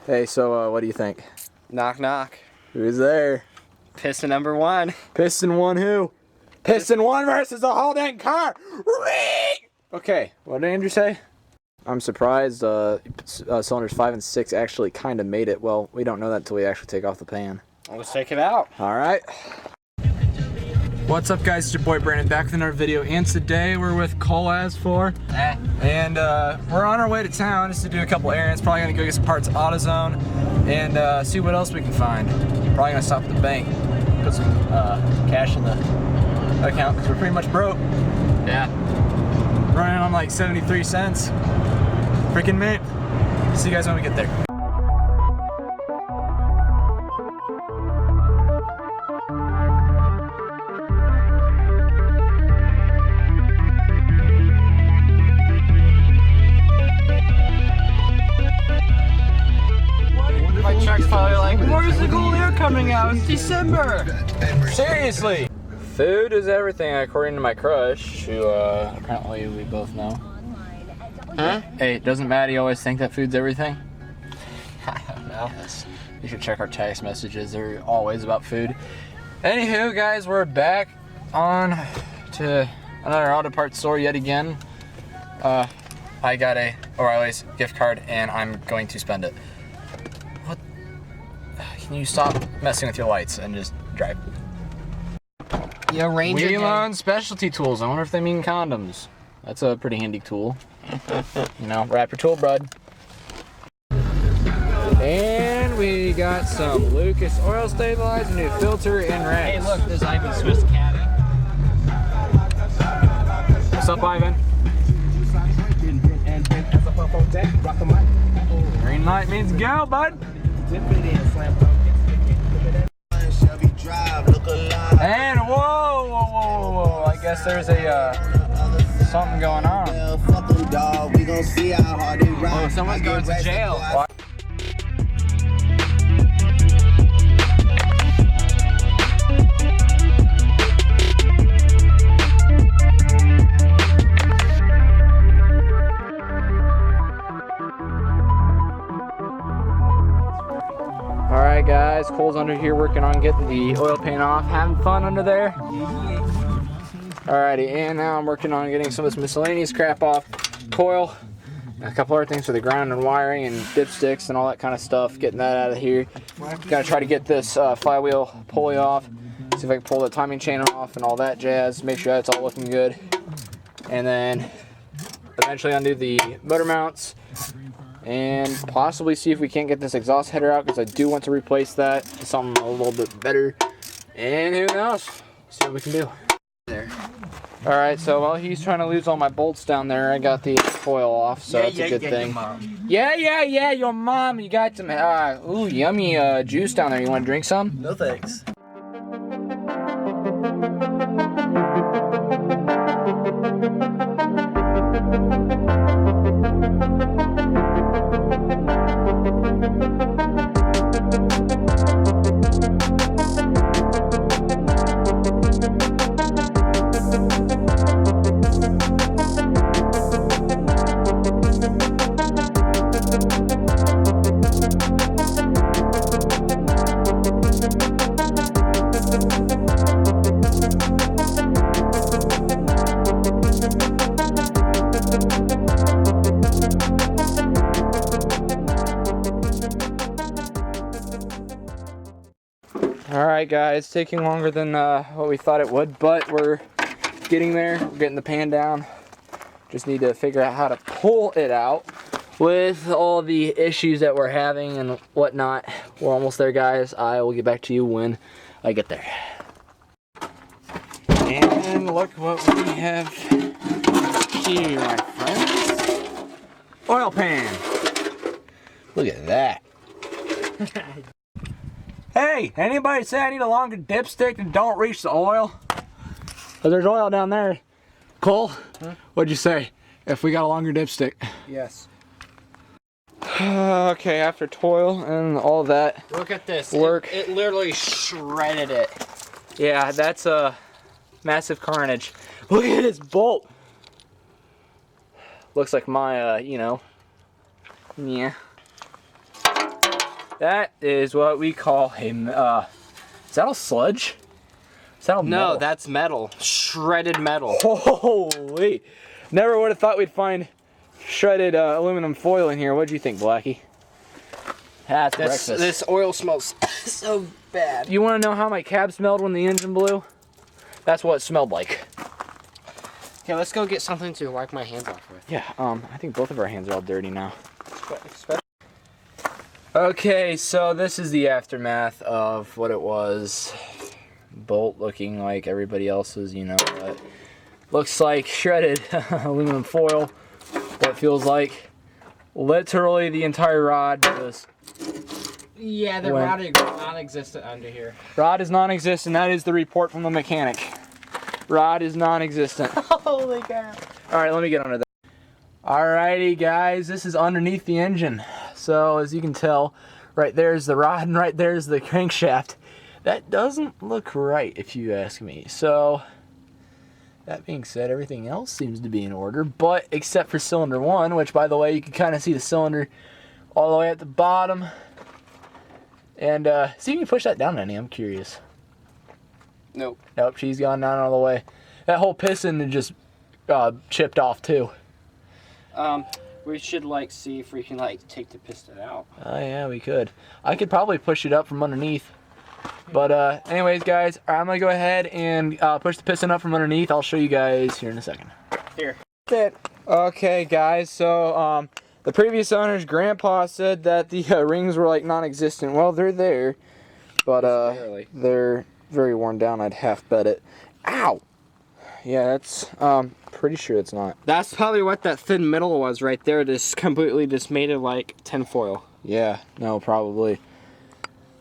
Hey, so what do you think? Knock knock. Who's there? Piston number one. Piston one who? Piston one versus the whole dang car! Okay, what did Andrew say? I'm surprised cylinders 5 and 6 actually kind of made it. Well, we don't know that until we actually take off the pan. Let's take it out. Alright. What's up guys, it's your boy Brandon back with another video, and today we're with Cole as for and we're on our way to town just to do a couple errands. Probably gonna go get some parts at AutoZone and see what else we can find. Probably gonna stop at the bank, put some cash in the account because we're pretty much broke. Yeah. Running on like 73 cents. Freaking mint. See you guys when we get there. My truck's probably like, where's the cool air coming out? It's December. Seriously. Food is everything, according to my crush, who apparently we both know. Huh? Hey, it doesn't matter, you always think that food's everything? I don't know. Yes. You should check our text messages, they're always about food. Anywho, guys, we're back on to another auto parts store yet again. I got a O'Reilly's gift card and I'm going to spend it. What? Can you stop messing with your lights and just drive? Yo, Ranger Wheelon Specialty Tools. I wonder if they mean condoms. That's a pretty handy tool. You know, wrap your tool, bud. And we got some Lucas oil stabilizer, new filter, and racks. Hey, look, there's Ivan Swiss caddy. What's up, Ivan? Green light means go, bud. And whoa, I guess there's a something going on. Oh, someone's going to jail. What? Alright guys, Cole's under here working on getting the oil pan off. Having fun under there? Alrighty, and now I'm working on getting some of this miscellaneous crap off. Coil, a couple other things for the ground and wiring and dipsticks and all that kind of stuff. Getting that out of here. Gotta try to get this flywheel pulley off. See if I can pull the timing chain off and all that jazz. Make sure that's all looking good. And then eventually undo the motor mounts. And possibly see if we can't get this exhaust header out, because I do want to replace that to something a little bit better. And who knows? See what we can do. There. Alright, so while he's trying to lose all my bolts down there, I got the coil off, so that's a good thing. Your mom. Yeah, your mom. You got some ooh, yummy juice down there. You want to drink some? No thanks. Alright guys, taking longer than what we thought it would, but we're getting there. We're getting the pan down. Just need to figure out how to pull it out with all the issues that we're having and whatnot. We're almost there, guys. I will get back to you when I get there. And look what we have here, my friends. Oil pan. Look at that. Hey, anybody say I need a longer dipstick and don't reach the oil? Oh, there's oil down there. Cole, what'd you say? If we got a longer dipstick? Yes. Okay, after toil and all that. Look at this. Work. It literally shredded it. Yeah, that's a massive carnage. Look at this bolt. Looks like my, you know, yeah. That is what we call him. Is that all sludge? Is that all metal? No, that's metal. Shredded metal. Holy! Never would have thought we'd find shredded aluminum foil in here. What'd you think, Blackie? That's breakfast. This oil smells so bad. You want to know how my cab smelled when the engine blew? That's what it smelled like. Okay, let's go get something to wipe my hands off with. Yeah, I think both of our hands are all dirty now. Okay, so this is the aftermath of what it was. Bolt looking like everybody else's, you know, but looks like shredded aluminum foil. What feels like literally the entire rod just... Yeah, the rod is non-existent under here. Rod is non-existent. That is the report from the mechanic. Rod is non-existent. Holy cow. Alright, let me get under that. Alrighty guys, this is underneath the engine. So as you can tell, right there's the rod and right there's the crankshaft. That doesn't look right if you ask me. So that being said, everything else seems to be in order, but except for cylinder 1, which by the way, you can kind of see the cylinder all the way at the bottom. And see if you push that down any, I'm curious. Nope. Nope, she's gone down all the way. That whole piston just chipped off too. We should see if we can take the piston out. Oh yeah, we could. I could probably push it up from underneath. But anyways guys, I'm gonna go ahead and push the piston up from underneath. I'll show you guys here in a second. Here. Okay guys, so the previous owner's grandpa said that the rings were like non-existent. Well, they're there, but they're very worn down. I'd half bet it. Ow! Yeah, that's pretty sure it's not. That's probably what that thin metal was right there. Just completely just made it like tinfoil. Yeah, no, probably.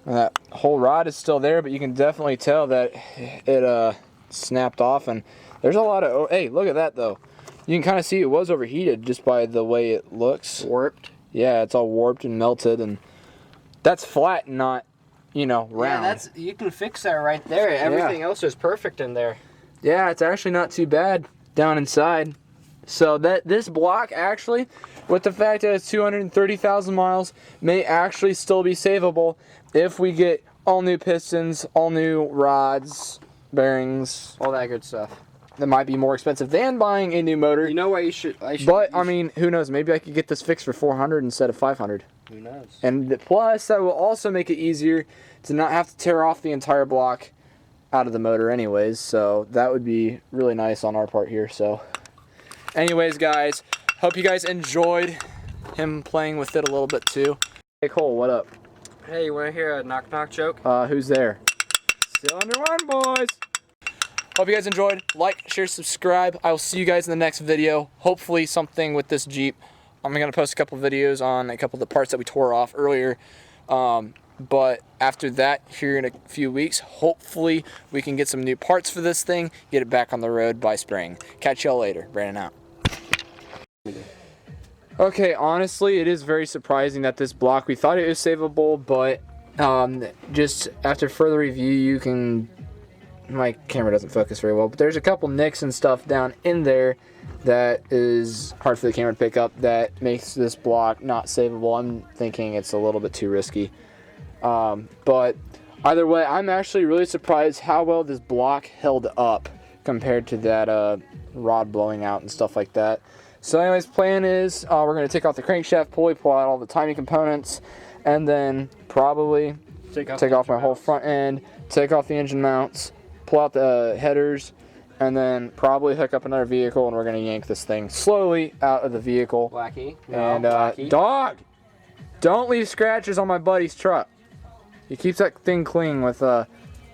That whole rod is still there, but you can definitely tell that it snapped off. And there's a lot of... Oh, hey, look at that though. You can kind of see it was overheated just by the way it looks. Warped. Yeah, it's all warped and melted, and that's flat, not, you know, round. Yeah, you can fix that right there. Everything else is perfect in there. Yeah, it's actually not too bad down inside. So this block actually, with the fact that it's 230,000 miles, may actually still be savable if we get all new pistons, all new rods, bearings, All that good stuff. that might be more expensive than buying a new motor. You know what you should... I mean, who knows? Maybe I could get this fixed for 400 instead of 500. Who knows? And plus, that will also make it easier to not have to tear off the entire block out of the motor anyways. So that would be really nice on our part here. So anyways, guys, hope you guys enjoyed him playing with it a little bit too. Hey, Cole, what up? Hey, you want to hear a knock-knock joke? Who's there? Cylinder 1, boys! Hope you guys enjoyed. Like, share, subscribe. I will see you guys in the next video. Hopefully something with this Jeep. I'm going to post a couple videos on a couple of the parts that we tore off earlier. But after that, here in a few weeks, hopefully we can get some new parts for this thing, get it back on the road by spring. Catch y'all later. Brandon out. Okay, honestly, it is very surprising that this block, we thought it was savable, but just after further review, you can... My camera doesn't focus very well, but there's a couple nicks and stuff down in there that is hard for the camera to pick up that makes this block not savable. I'm thinking it's a little bit too risky. But either way, I'm actually really surprised how well this block held up compared to that rod blowing out and stuff like that. So anyways, plan is we're going to take off the crankshaft pulley, pull out all the timing components, and then probably take off my whole front end, take off the engine mounts, pull out the headers, and then probably hook up another vehicle, and we're going to yank this thing slowly out of the vehicle. Blackie. No, And Blackie. dog, don't leave scratches on my buddy's truck. He keeps that thing clean with